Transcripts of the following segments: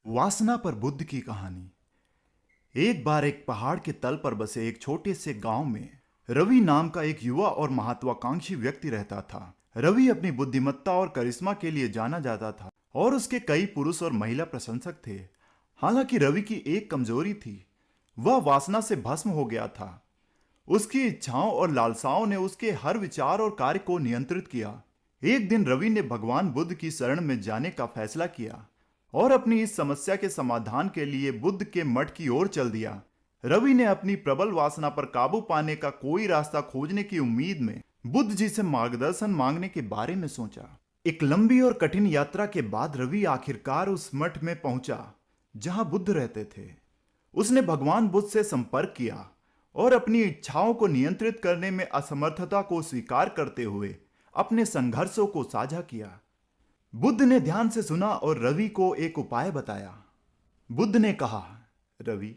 वासना पर बुद्ध की कहानी। एक बार एक पहाड़ के तल पर बसे एक छोटे से गांव में रवि नाम का एक युवा और महत्वाकांक्षी व्यक्ति रहता था। रवि अपनी बुद्धिमत्ता और करिश्मा के लिए जाना जाता था और उसके कई पुरुष और महिला प्रशंसक थे। हालांकि रवि की एक कमजोरी थी, वह वासना से भस्म हो गया था। उसकी इच्छाओं और लालसाओं ने उसके हर विचार और कार्य को नियंत्रित किया। एक दिन रवि ने भगवान बुद्ध की शरण में जाने का फैसला किया और अपनी इस समस्या के समाधान के लिए बुद्ध के मठ की ओर चल दिया। रवि ने अपनी प्रबल वासना पर काबू पाने का कोई रास्ता खोजने की उम्मीद में बुद्ध जी से मार्गदर्शन मांगने के बारे में सोचा। एक लंबी और कठिन यात्रा के बाद रवि आखिरकार उस मठ में पहुंचा जहां बुद्ध रहते थे। उसने भगवान बुद्ध से संपर्क किया और अपनी इच्छाओं को नियंत्रित करने में असमर्थता को स्वीकार करते हुए अपने संघर्षों को साझा किया। बुद्ध ने ध्यान से सुना और रवि को एक उपाय बताया। बुद्ध ने कहा, रवि,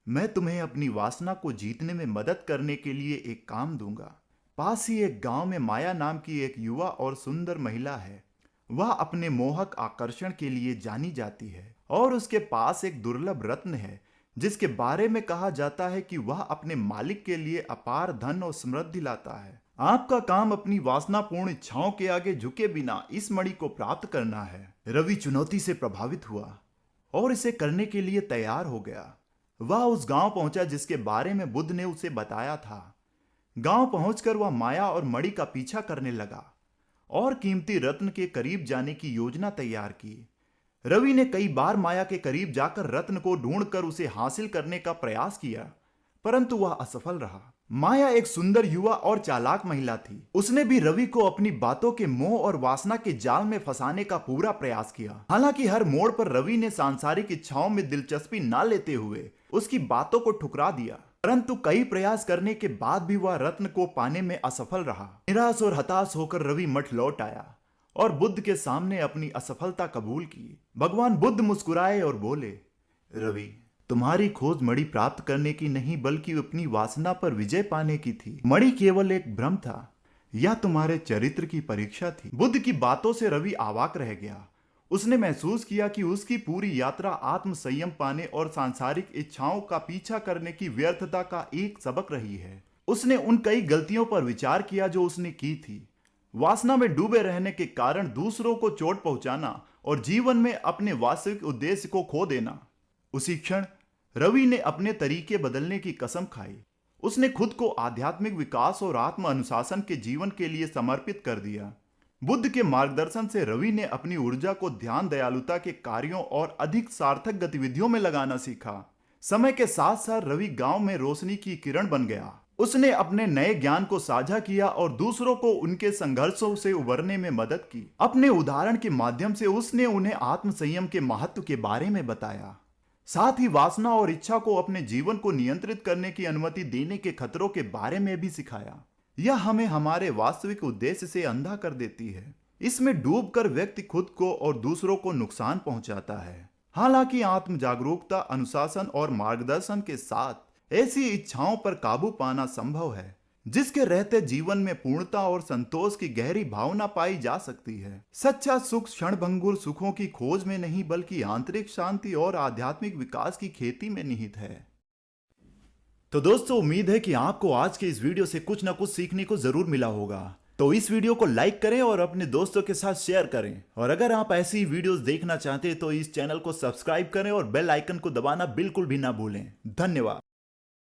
मैं तुम्हें अपनी वासना को जीतने में मदद करने के लिए एक काम दूंगा। पास ही एक गांव में माया नाम की एक युवा और सुंदर महिला है। वह अपने मोहक आकर्षण के लिए जानी जाती है और उसके पास एक दुर्लभ रत्न है जिसके बारे में कहा जाता है कि वह अपने मालिक के लिए अपार धन और समृद्धि लाता है। आपका काम अपनी वासनापूर्ण इच्छाओं के आगे झुके बिना इस मणि को प्राप्त करना है। रवि चुनौती से प्रभावित हुआ और इसे करने के लिए तैयार हो गया। वह उस गांव पहुंचा जिसके बारे में बुद्ध ने उसे बताया था। गांव पहुंचकर वह माया और मणि का पीछा करने लगा और कीमती रत्न के करीब जाने की योजना तैयार की। रवि ने कई बार माया के करीब जाकर रत्न को ढूंढकर उसे हासिल करने का प्रयास किया, परंतु वह असफल रहा। माया एक सुंदर युवा और चालाक महिला थी। उसने भी रवि को अपनी बातों के मोह और वासना के जाल में फंसाने का पूरा प्रयास किया। हालांकि हर मोड़ पर रवि ने सांसारिक इच्छाओं में दिलचस्पी न लेते हुए उसकी बातों को ठुकरा दिया, परंतु कई प्रयास करने के बाद भी वह रत्न को पाने में असफल रहा। निराश और हताश होकर रवि मठ लौट आया और बुद्ध के सामने अपनी असफलता कबूल की। भगवान बुद्ध मुस्कुराए और बोले, रवि, तुम्हारी खोज मणि प्राप्त करने की नहीं बल्कि अपनी वासना पर विजय पाने की थी। मणि केवल एक भ्रम था, यह तुम्हारे चरित्र की परीक्षा थी। बुद्ध की बातों से रवि अवाक रह गया। उसने महसूस किया कि उसकी पूरी यात्रा आत्म संयम पाने और सांसारिक इच्छाओं का पीछा करने की व्यर्थता का एक सबक रही है। उसने उन कई गलतियों पर विचार किया जो उसने की थी। वासना में डूबे रहने के कारण दूसरों को चोट पहुंचाना और जीवन में अपने वास्तविक उद्देश्य को खो देना। उसी क्षण रवि ने अपने तरीके बदलने की कसम खाई। उसने खुद को आध्यात्मिक विकास और आत्म अनुशासन के जीवन के लिए समर्पित कर दिया। बुद्ध के मार्गदर्शन से रवि ने अपनी ऊर्जा को ध्यान, दयालुता के कार्यों और अधिक सार्थक गतिविधियों में लगाना सीखा। समय के साथ साथ रवि गांव में रोशनी की किरण बन गया। उसने अपने नए ज्ञान को साझा किया और दूसरों को उनके संघर्षों से उबरने में मदद की। अपने उदाहरण के माध्यम से उसने उन्हें आत्म संयम के महत्व के बारे में बताया। साथ ही वासना और इच्छा को अपने जीवन को नियंत्रित करने की अनुमति देने के खतरों के बारे में भी सिखाया। यह हमें हमारे वास्तविक उद्देश्य से अंधा कर देती है। इसमें डूबकर व्यक्ति खुद को और दूसरों को नुकसान पहुंचाता है। हालांकि आत्म जागरूकता, अनुशासन और मार्गदर्शन के साथ ऐसी इच्छाओं पर काबू पाना संभव है जिसके रहते जीवन में पूर्णता और संतोष की गहरी भावना पाई जा सकती है। सच्चा सुख क्षणभंगुर सुखों की खोज में नहीं बल्कि आंतरिक शांति और आध्यात्मिक विकास की खेती में निहित है। तो दोस्तों, उम्मीद है कि आपको आज के इस वीडियो से कुछ ना कुछ सीखने को जरूर मिला होगा। तो इस वीडियो को लाइक करें और अपने दोस्तों के साथ शेयर करें। और अगर आप ऐसी वीडियोस देखना चाहते हैं तो इस चैनल को सब्सक्राइब करें और बेल आइकन को दबाना बिल्कुल भी ना भूलें। धन्यवाद।